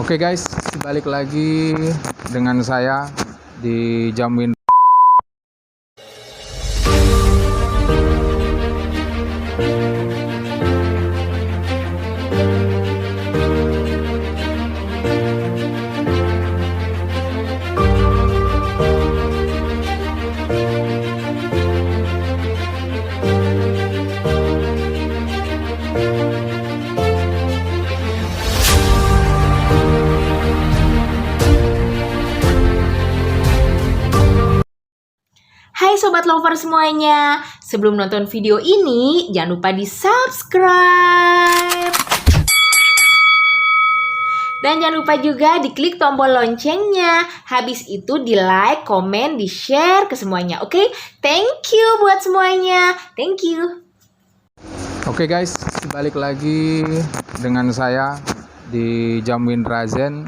Oke guys, balik lagi dengan saya di Jamwin. Hai Sobat Lover semuanya, sebelum nonton video ini jangan lupa di subscribe. Dan jangan lupa juga diklik tombol loncengnya. Habis itu di like, komen, di share ke semuanya, oke? Thank you buat semuanya, thank you. Oke guys, balik lagi dengan saya di Jamwin Razen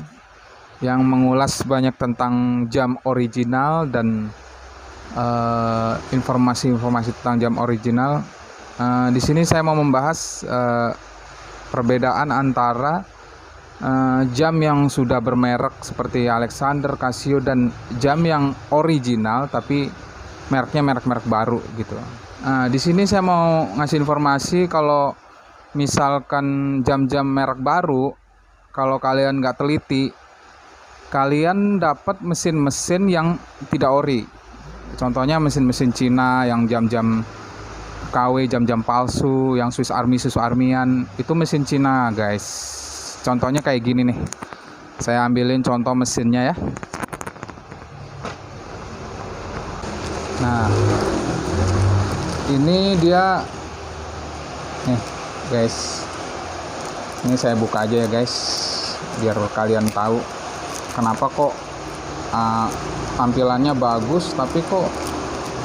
yang mengulas banyak tentang jam original dan informasi-informasi tentang jam original. Di sini saya mau membahas perbedaan antara jam yang sudah bermerek seperti Alexander, Casio, dan jam yang original tapi mereknya merek-merek baru gitu. Di sini saya mau ngasih informasi kalau misalkan jam-jam merek baru, kalau kalian nggak teliti, kalian dapat mesin-mesin yang tidak ori. Contohnya mesin-mesin Cina yang jam-jam KW, jam-jam palsu, yang Swiss Army-an, itu mesin Cina guys. Contohnya kayak gini nih. Saya ambilin contoh mesinnya ya. Nah, ini dia nih guys. Ini saya buka aja ya guys, biar kalian tahu kenapa kok tampilannya bagus tapi kok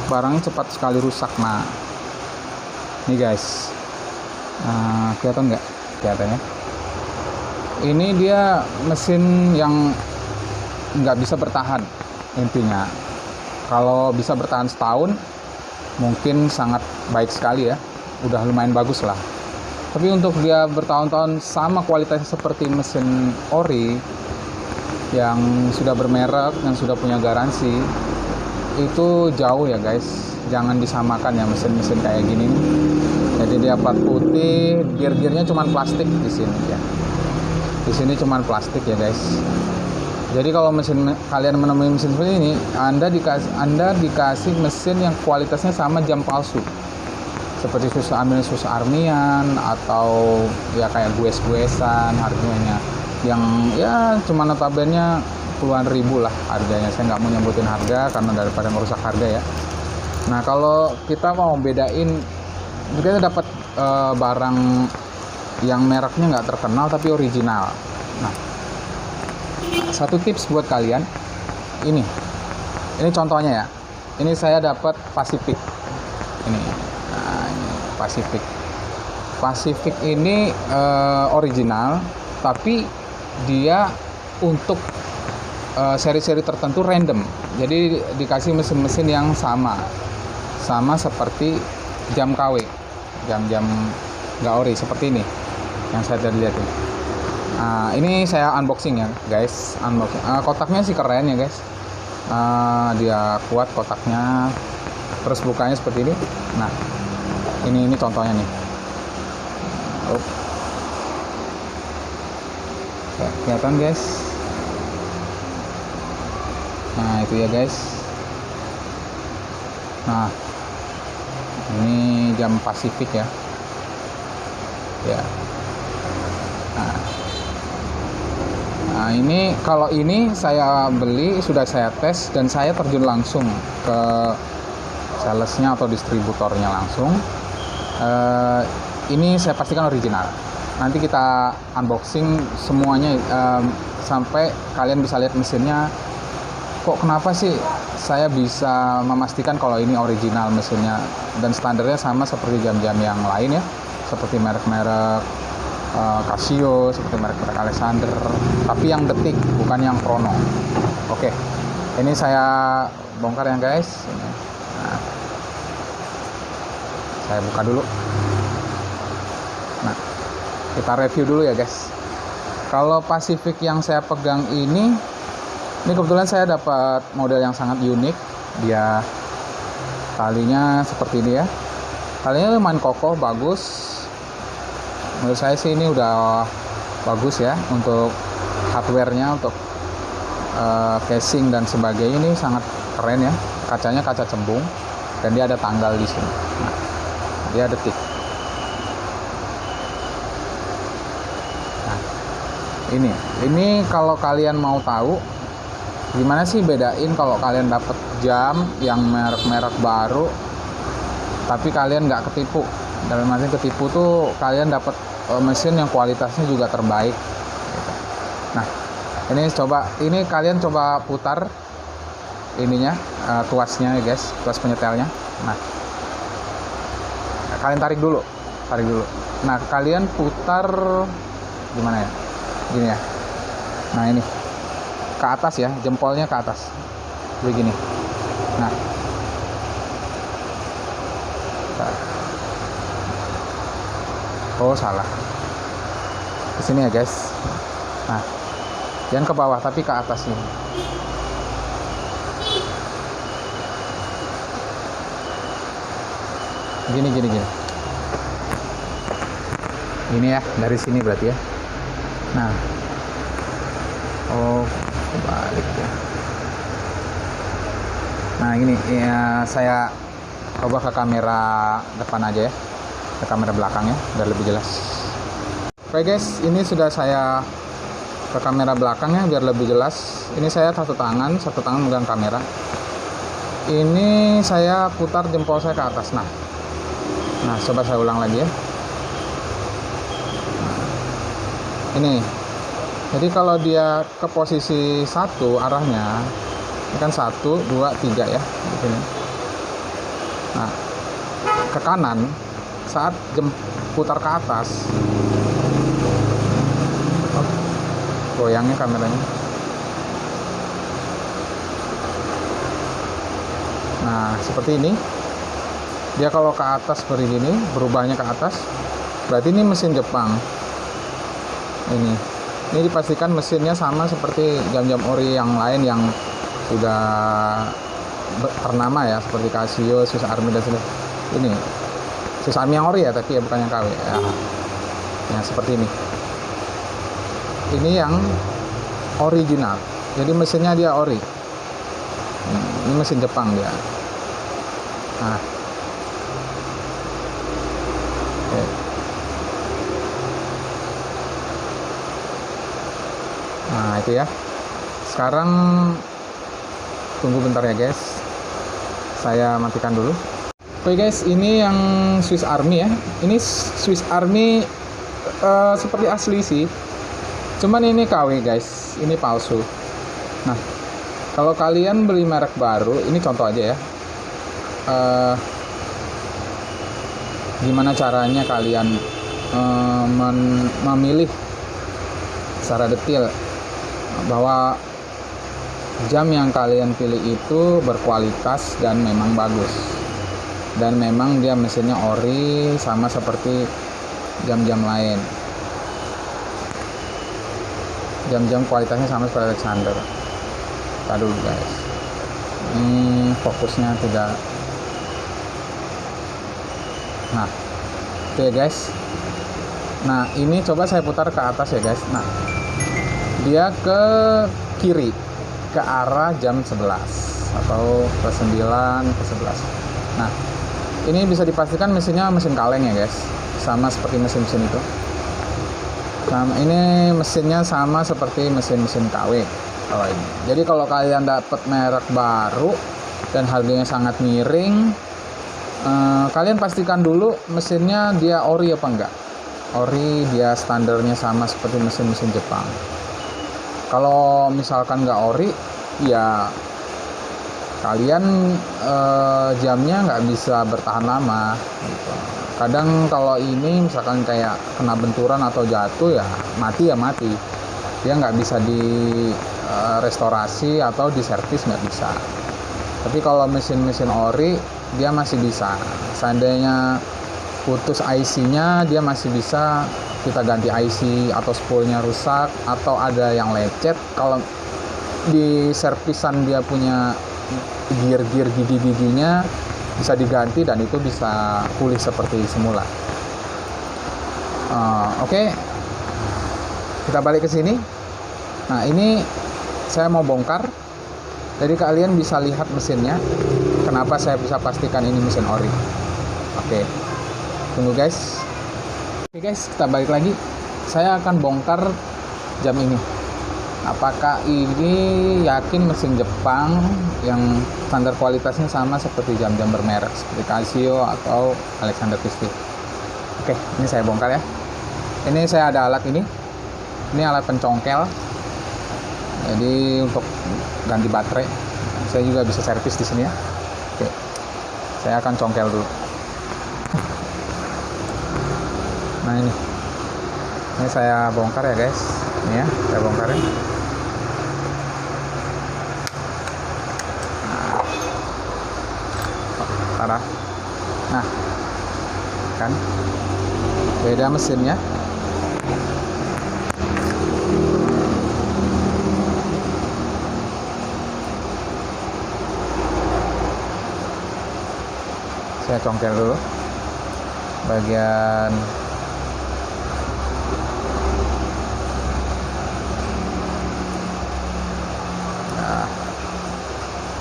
barangnya cepat sekali rusak. Nah ini guys, kelihatan nggak? Kelihatannya ini dia mesin yang nggak bisa bertahan. Intinya kalau bisa bertahan setahun mungkin sangat baik sekali ya, udah lumayan bagus lah. Tapi untuk dia bertahun-tahun sama kualitasnya seperti mesin ori yang sudah bermerek, yang sudah punya garansi, itu jauh ya guys. Jangan disamakan ya mesin-mesin kayak gini. Jadi dia plat putih, gear-gearnya cuma plastik di sini ya. Di sini cuma plastik ya guys. Jadi kalau kalian menemui mesin seperti ini, Anda dikasih mesin yang kualitasnya sama jam palsu. Seperti Swiss Army-an atau ya kayak gues-guesan harganya. Yang ya cuma notabene puluhan ribu lah harganya. Saya nggak mau nyebutin harga karena daripada merusak harga ya. Nah kalau kita mau bedain, kita dapat barang yang mereknya nggak terkenal tapi original. Nah, satu tips buat kalian, ini contohnya ya. Ini saya dapat Pacific ini. Nah, ini Pacific ini original tapi dia untuk seri-seri tertentu random. Jadi dikasih mesin-mesin yang sama seperti jam KW, jam-jam nggak ori seperti ini yang saya tadi lihat. Ini saya unboxing ya guys. Kotaknya sih keren ya guys. Dia kuat kotaknya. Terus bukanya seperti ini. Nah, ini contohnya nih. Kelihatan guys. Nah itu ya guys. Nah ini jam Pacific ya. Nah ini kalau ini saya beli, sudah saya tes dan saya terjun langsung ke salesnya atau distributornya langsung. Ini saya pastikan original. Nanti kita unboxing semuanya sampai kalian bisa lihat mesinnya. Kok kenapa sih saya bisa memastikan kalau ini original mesinnya, dan standarnya sama seperti jam-jam yang lain ya, seperti merek-merek Casio, seperti merek-merek Alexander, tapi yang detik bukan yang chrono. Oke, ini saya bongkar ya guys. Nah, saya buka dulu. Nah, kita review dulu ya guys. Kalau Pacific yang saya pegang ini kebetulan saya dapat model yang sangat unik. Dia talinya seperti ini ya. Talinya lumayan kokoh, bagus. Menurut saya sih ini udah bagus ya untuk hardware-nya, untuk casing dan sebagainya. Ini sangat keren ya. Kacanya kaca cembung dan dia ada tanggal di sini. Nah, dia ada tik. Nah, ini kalau kalian mau tahu gimana sih bedain kalau kalian dapet jam yang merek-merek baru tapi kalian nggak ketipu. Dalam arti ketipu tuh kalian dapat mesin yang kualitasnya juga terbaik gitu. Nah, ini kalian coba putar ininya, tuasnya ya guys, tuas penyetelnya. Nah, kalian tarik dulu. Nah, kalian putar gimana ya, gini ya. Nah, ini ke atas ya, jempolnya ke atas begini. Nah, oh salah, ke sini ya guys. Nah, jangan ke bawah tapi ke atas ini. Gini. Ini ya, dari sini berarti ya. Nah, oh balik ya. Nah, ini ya, saya coba ke kamera depan aja ya, ke kamera belakangnya biar lebih jelas. Oke guys, ini sudah saya ke kamera belakangnya biar lebih jelas. Ini saya satu tangan megang kamera. Ini saya putar jempol saya ke atas. Nah, coba saya ulang lagi ya. Ini, jadi kalau dia ke posisi 1 arahnya, ini kan 1, 2, 3 ya, begini. Nah, ke kanan saat putar ke atas, goyangnya kameranya. Nah, seperti ini. Dia kalau ke atas seperti gini, berubahnya ke atas, berarti ini mesin Jepang. Ini dipastikan mesinnya sama seperti jam-jam ori yang lain yang sudah ternama ya, seperti Casio, Swiss Army dan sebagainya. Ini Swiss Army yang ori ya, tapi ya bukan yang KW ya. Nah, seperti ini. Ini yang original. Jadi mesinnya dia ori. Ini mesin Jepang dia. Nah, oke. Nah, itu ya. Sekarang tunggu bentar ya guys, saya matikan dulu. Oke guys, ini yang Swiss Army ya. Ini Swiss Army seperti asli sih, cuman ini KW guys, ini palsu. Nah, kalau kalian beli merek baru, ini contoh aja ya, gimana caranya kalian memilih secara detail bahwa jam yang kalian pilih itu berkualitas dan memang bagus, dan memang dia mesinnya ori sama seperti jam-jam lain. Jam-jam kualitasnya sama seperti Alexander. Aduh guys, ini fokusnya tidak. Nah, itu ya guys. Nah, ini coba saya putar ke atas ya guys. Nah, dia ke kiri, ke arah jam 11 atau ke 9, ke 11. Nah, ini bisa dipastikan mesinnya mesin kaleng ya guys, sama seperti mesin-mesin itu. Nah, ini mesinnya sama seperti mesin-mesin KW kalau ini. Jadi kalau kalian dapat merek baru dan harganya sangat miring, kalian pastikan dulu mesinnya dia ori apa enggak. Ori, dia standarnya sama seperti mesin-mesin Jepang. Kalau misalkan nggak ori, ya kalian jamnya nggak bisa bertahan lama gitu. Kadang kalau ini misalkan kayak kena benturan atau jatuh, ya mati, dia nggak bisa di restorasi atau diservis, nggak bisa. Tapi kalau mesin-mesin ori, dia masih bisa. Seandainya putus IC-nya, dia masih bisa kita ganti IC atau spoolnya rusak atau ada yang lecet, kalau di servisan dia punya gear-gear gigi-giginya bisa diganti dan itu bisa pulih seperti semula. Oke. Kita balik ke sini. Nah, ini saya mau bongkar. Jadi kalian bisa lihat mesinnya. Kenapa saya bisa pastikan ini mesin ori. Oke. Tunggu guys. Oke guys, kita balik lagi. Saya akan bongkar jam ini. Apakah ini yakin mesin Jepang yang standar kualitasnya sama seperti jam-jam bermerek seperti Casio atau Alexander Christie. Oke, ini saya bongkar ya. Ini saya ada alat ini. Ini alat pencongkel. Jadi untuk ganti baterai. Saya juga bisa servis di sini ya. Oke. Saya akan congkel dulu. Nah, ini saya bongkar ya guys. Ini ya, saya bongkar ya. Nah, kan beda mesinnya. Saya congkel dulu bagian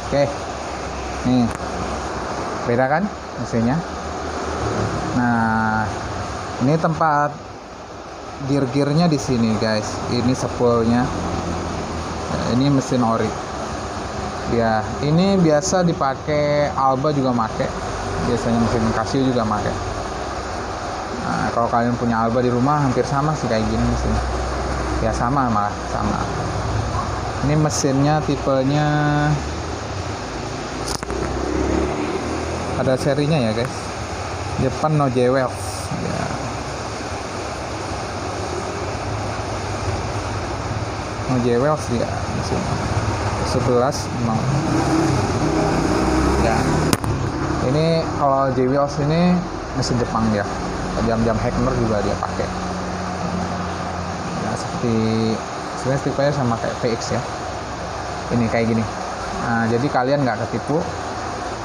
oke. Nih, beda kan mesinnya. Nah, ini tempat gear-gearnya di sini guys. Ini spoolnya. Ini mesin ori. Ya, ini biasa dipakai Alba juga pakai. Biasanya mesin Casio juga pakai. Nah, kalau kalian punya Alba di rumah hampir sama sih kayak gini mesin. Ya sama, malah sama. Ini mesinnya tipenya ada serinya ya guys. Jepang no Jewel ya. No Jewel dia mesin 11 memang ya. Ini kalau Jewel ini mesin Jepang ya. Jam-jam Hagner juga dia pakai ya, seperti sebenarnya tipenya sama kayak VX ya. Ini kayak gini. Nah, jadi kalian nggak ketipu.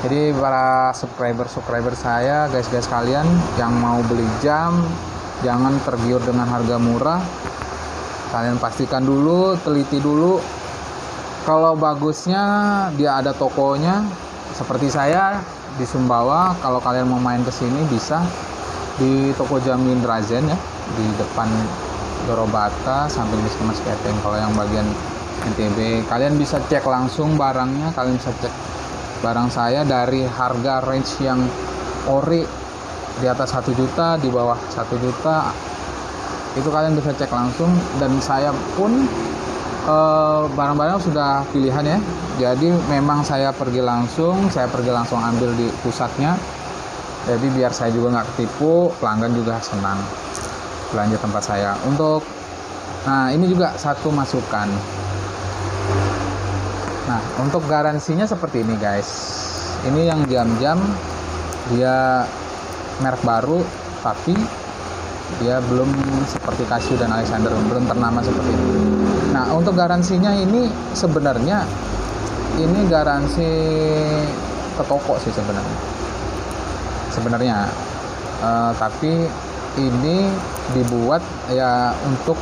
Jadi para subscriber saya, guys kalian yang mau beli jam, jangan tergiur dengan harga murah. Kalian pastikan dulu, teliti dulu. Kalau bagusnya dia ada tokonya, seperti saya di Sumbawa. Kalau kalian mau main ke sini bisa di toko Jamin Drazen ya, di depan Dorobata sampai di Mas Keteng. Kalau yang bagian NTB, kalian bisa cek langsung barangnya. Kalian bisa cek barang saya dari harga range yang ori di atas 1 juta, di bawah 1 juta, itu kalian bisa cek langsung. Dan saya pun barang-barang sudah pilihan ya, jadi memang saya pergi langsung ambil di pusatnya. Jadi biar saya juga nggak ketipu, pelanggan juga senang belanja tempat saya. Nah, ini juga satu masukan. Nah, untuk garansinya seperti ini guys. Ini yang jam-jam dia merek baru, tapi dia belum seperti Casio dan Alexander, belum ternama seperti ini. Nah, untuk garansinya ini sebenarnya ini garansi ke toko sih sebenarnya. Tapi ini dibuat ya untuk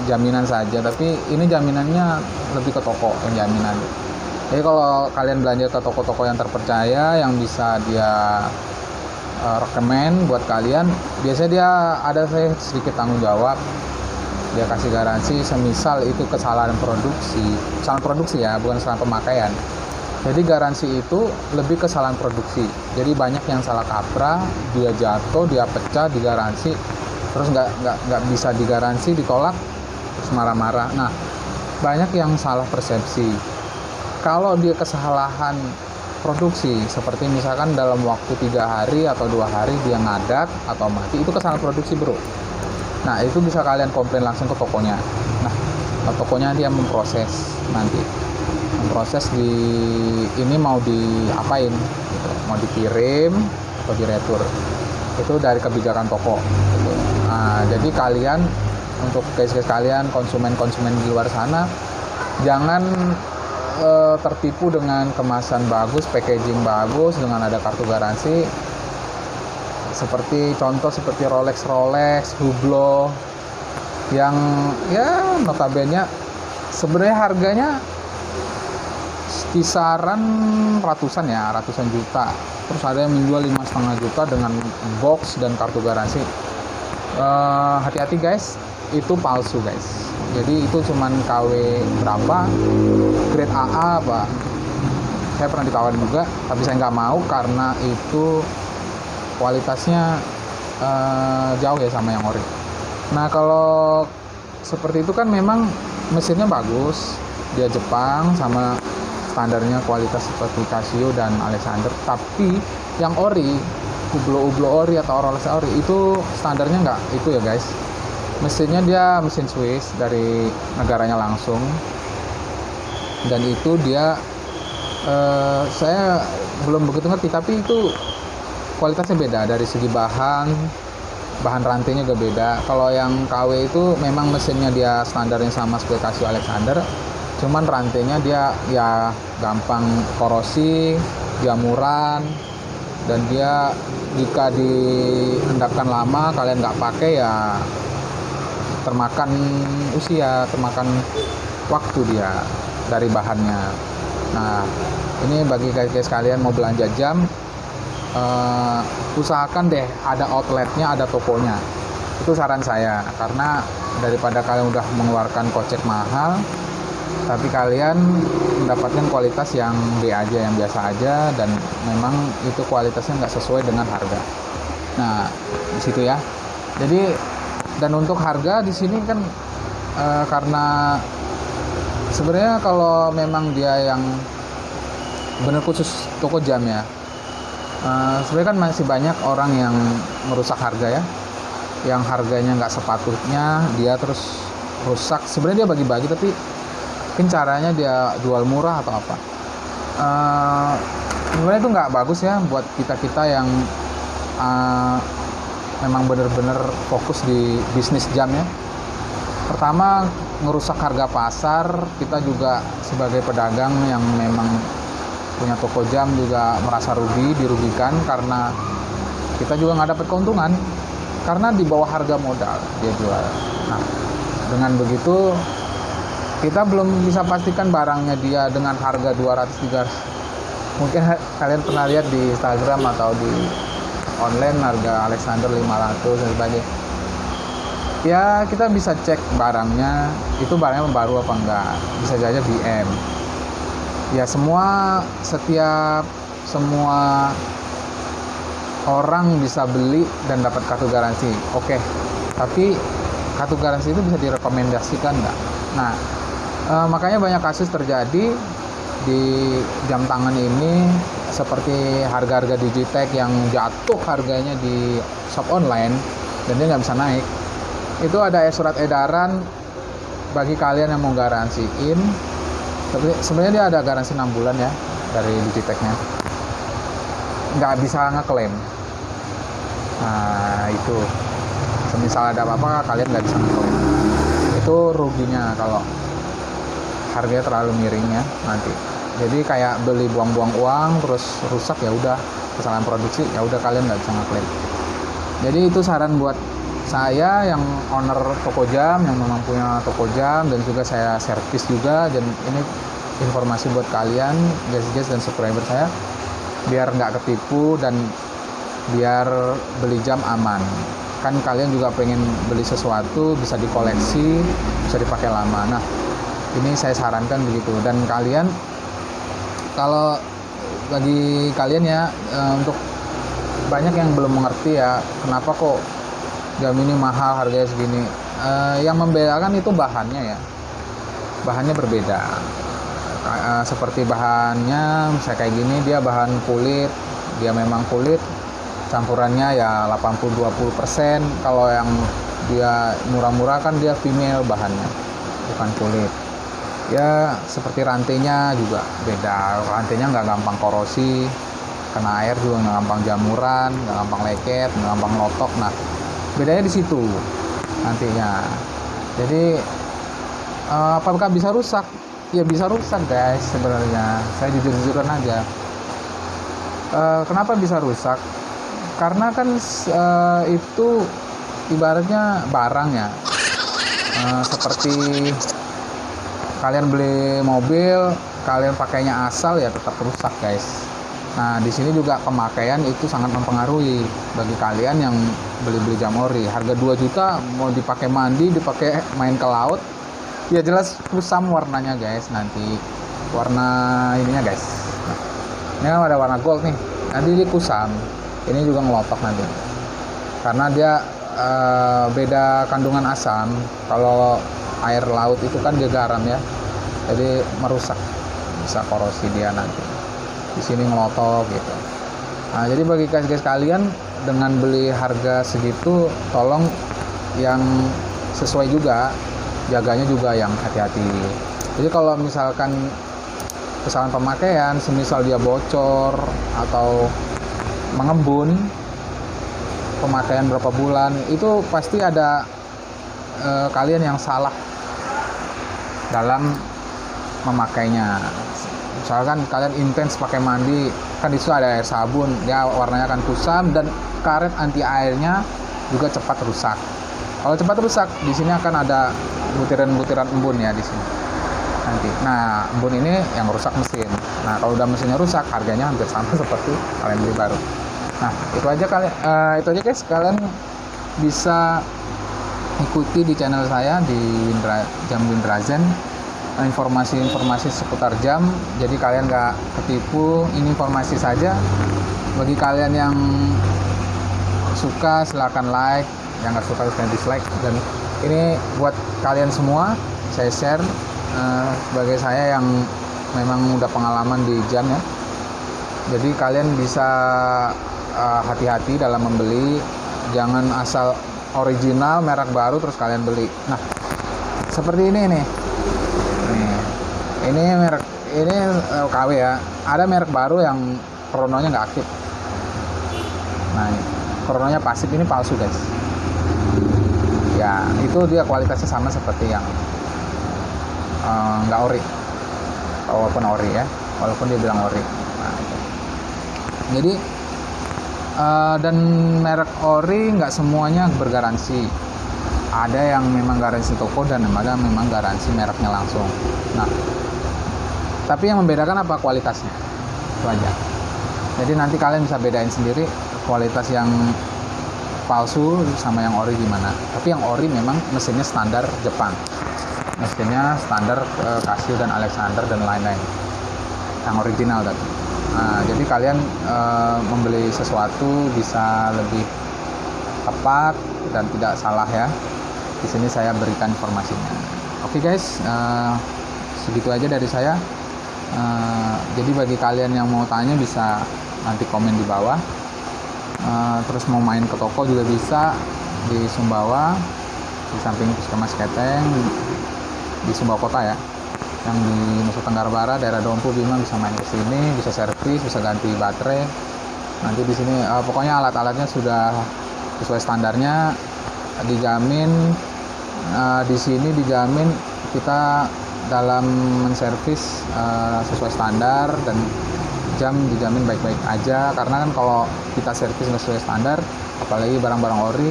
jaminan saja, tapi ini jaminannya lebih ke toko yang jaminan. Jadi kalau kalian belanja ke toko-toko yang terpercaya, yang bisa dia rekomen buat kalian, biasanya dia ada sedikit tanggung jawab. Dia kasih garansi semisal itu kesalahan produksi ya, bukan kesalahan pemakaian. Jadi garansi itu lebih kesalahan produksi. Jadi banyak yang salah kaprah, dia jatuh, dia pecah, digaransi, terus nggak bisa digaransi, ditolak, terus marah-marah. Nah, banyak yang salah persepsi. Kalau dia kesalahan produksi, seperti misalkan dalam waktu 3 hari atau 2 hari dia ngadat atau mati, itu kesalahan produksi bro. Nah, itu bisa kalian komplain langsung ke tokonya. Nah, tokonya dia memproses di ini mau diapain gitu. Mau dikirim atau diretur, itu dari kebijakan toko gitu. Nah, jadi kalian, untuk guys-guys kalian, konsumen-konsumen di luar sana, jangan tertipu dengan kemasan bagus, packaging bagus, dengan ada kartu garansi. Seperti contoh seperti Rolex, Hublot, yang ya notabene sebenarnya harganya kisaran ratusan juta. Terus ada yang menjual 5,5 juta dengan box dan kartu garansi. Hati-hati guys, itu palsu guys. Jadi itu cuman KW berapa, grade AA apa. Saya pernah ditawarin juga, tapi saya nggak mau karena itu kualitasnya jauh ya sama yang ori. Nah kalau seperti itu kan memang mesinnya bagus, dia Jepang sama standarnya kualitas seperti Casio dan Alexander. Tapi yang ori, Hublot ori atau Rolex ori itu standarnya nggak itu ya guys. Mesinnya dia mesin Swiss dari negaranya langsung, dan itu dia saya belum begitu ngerti, tapi itu kualitasnya beda dari segi bahan rantainya juga beda. Kalau yang KW itu memang mesinnya dia standarnya sama seperti Casio Alexander, cuman rantainya dia ya gampang korosi, jamuran, dan dia jika dihendapkan lama kalian nggak pakai ya termakan usia, termakan waktu dia dari bahannya. Nah ini bagi guys kalian mau belanja jam, usahakan deh ada outletnya, ada tokonya. Itu saran saya, karena daripada kalian udah mengeluarkan kocek mahal tapi kalian mendapatkan kualitas yang B aja, yang biasa aja, dan memang itu kualitasnya nggak sesuai dengan harga. Nah di situ ya. Jadi dan untuk harga di sini kan karena sebenarnya kalau memang dia yang benar khusus toko jam ya, sebenarnya kan masih banyak orang yang merusak harga ya, yang harganya nggak sepatutnya dia terus rusak. Sebenarnya dia bagi-bagi tapi mungkin caranya dia jual murah atau apa. Sebenarnya itu nggak bagus ya buat kita yang memang benar-benar fokus di bisnis jam ya. Pertama, ngerusak harga pasar. Kita juga sebagai pedagang yang memang punya toko jam juga merasa dirugikan karena kita juga nggak dapat keuntungan karena di bawah harga modal dia jual. Nah dengan begitu kita belum bisa pastikan barangnya dia dengan harga 200-300. Mungkin kalian pernah lihat di Instagram atau di online harga Alexander 500 dan sebagainya. Ya kita bisa cek barangnya, itu barangnya baru apa enggak, bisa saja BM. Ya semua orang bisa beli dan dapat kartu garansi, oke. Tapi kartu garansi itu bisa direkomendasikan enggak? Nah makanya banyak kasus terjadi di jam tangan ini, seperti harga-harga Digitech yang jatuh harganya di shop online dan dia nggak bisa naik. Itu ada surat edaran bagi kalian yang mau garansiin. Tapi sebenarnya dia ada garansi 6 bulan ya dari Digitech-nya. Nggak bisa ngeklaim. Nah itu, misal ada apa-apa kalian nggak bisa ngeklaim. Itu ruginya kalau harganya terlalu miring ya nanti. Jadi kayak beli buang-buang uang terus rusak, ya udah kesalahan produksi, ya udah kalian nggak bisa ngeklaim. Jadi itu saran buat saya yang owner toko jam, yang memang punya toko jam, dan juga saya servis juga. Dan ini informasi buat kalian guys dan subscriber saya, biar nggak ketipu dan biar beli jam aman. Kan kalian juga pengen beli sesuatu bisa dikoleksi, bisa dipakai lama. Nah ini saya sarankan begitu. Dan kalian, kalau bagi kalian ya, untuk banyak yang belum mengerti ya kenapa kok jam ini mahal harganya segini. Yang membedakan itu bahannya ya, bahannya berbeda. Seperti bahannya misalnya kayak gini, dia bahan kulit, dia memang kulit, campurannya ya 80-20%. Kalau yang dia murah-murah kan dia female bahannya, bukan kulit. Ya seperti rantainya juga beda, rantainya nggak gampang korosi, kena air juga nggak gampang jamuran, nggak gampang leket, nggak gampang lotok. Nah bedanya di situ nantinya. Jadi apakah bisa rusak? Ya bisa rusak guys sebenarnya, saya jujur-jujuran aja. Kenapa bisa rusak? Karena kan itu ibaratnya barang ya, seperti kalian beli mobil, kalian pakainya asal ya tetap rusak guys. Nah di sini juga pemakaian itu sangat mempengaruhi bagi kalian yang beli jam ori. Harga 2 juta mau dipakai mandi, dipakai main ke laut, ya jelas kusam warnanya guys. Nanti warna ininya guys, ini kan ada warna gold nih, nanti dia kusam. Ini juga ngelotok nanti karena dia beda kandungan asam. Kalau air laut itu kan dia garam ya, jadi merusak, bisa korosi dia nanti. Di sini ngelotok gitu. Nah jadi bagi guys kalian dengan beli harga segitu, tolong yang sesuai juga, jaganya juga yang hati-hati. Jadi kalau misalkan kesalahan pemakaian, semisal dia bocor atau mengembun, pemakaian berapa bulan, itu pasti ada kalian yang salah dalam memakainya. Misalkan kalian intens pakai mandi, kan di situ ada air sabun, dia warnanya akan kusam dan karet anti airnya juga cepat rusak. Kalau cepat rusak, di sini akan ada butiran-butiran embun ya di sini nanti. Nah, embun ini yang rusak mesin. Nah, kalau udah mesinnya rusak, harganya hampir sama seperti kalian beli baru. Nah, itu aja guys. Kalian bisa ikuti di channel saya di Jam Windrazen, informasi-informasi seputar jam, jadi kalian nggak ketipu. Ini informasi saja. Bagi kalian yang suka silahkan like, yang nggak suka silahkan dislike. Dan ini buat kalian semua saya share, sebagai saya yang memang udah pengalaman di jam ya, jadi kalian bisa hati-hati dalam membeli. Jangan asal original merek baru terus kalian beli. Nah seperti ini nih. Ini merek ini KW ya. Ada merek baru yang krononya nggak aktif. Nah ini krononya pasif, ini palsu guys. Ya itu dia kualitasnya sama seperti yang nggak ori, walaupun ori ya, walaupun dia bilang ori. Nah, itu. Jadi dan merek ori nggak semuanya bergaransi. Ada yang memang garansi toko dan ada memang garansi mereknya langsung. Nah tapi yang membedakan apa? Kualitasnya, itu aja. Jadi nanti kalian bisa bedain sendiri kualitas yang palsu sama yang ori gimana. Tapi yang ori memang mesinnya standar Jepang, mesinnya standar Casio dan Alexander dan lain-lain, yang original tadi. Nah, jadi kalian membeli sesuatu bisa lebih tepat dan tidak salah ya. Di sini saya berikan informasinya. Oke guys, segitu aja dari saya. Jadi bagi kalian yang mau tanya bisa nanti komen di bawah. Terus mau main ke toko juga bisa di Sumbawa, di samping Puskesmas Keteng, di Sumbawa Kota ya, yang di Nusa Tenggara Barat, daerah Dompu Bima, bisa main ke sini, bisa servis, bisa ganti baterai. Nanti di sini pokoknya alat-alatnya sudah sesuai standarnya, dijamin. Di sini dijamin kita dalam menservis sesuai standar, dan jam dijamin baik-baik aja. Karena kan kalau kita servis nggak sesuai standar, apalagi barang-barang ori,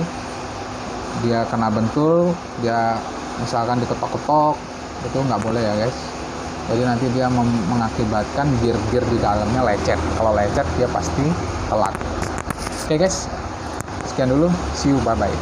dia kena bentul, dia misalkan diketok-ketok, itu nggak boleh ya guys. Jadi nanti dia mengakibatkan gear di dalamnya lecet. Kalau lecet dia pasti telat. Oke guys, sekian dulu, see you, bye bye.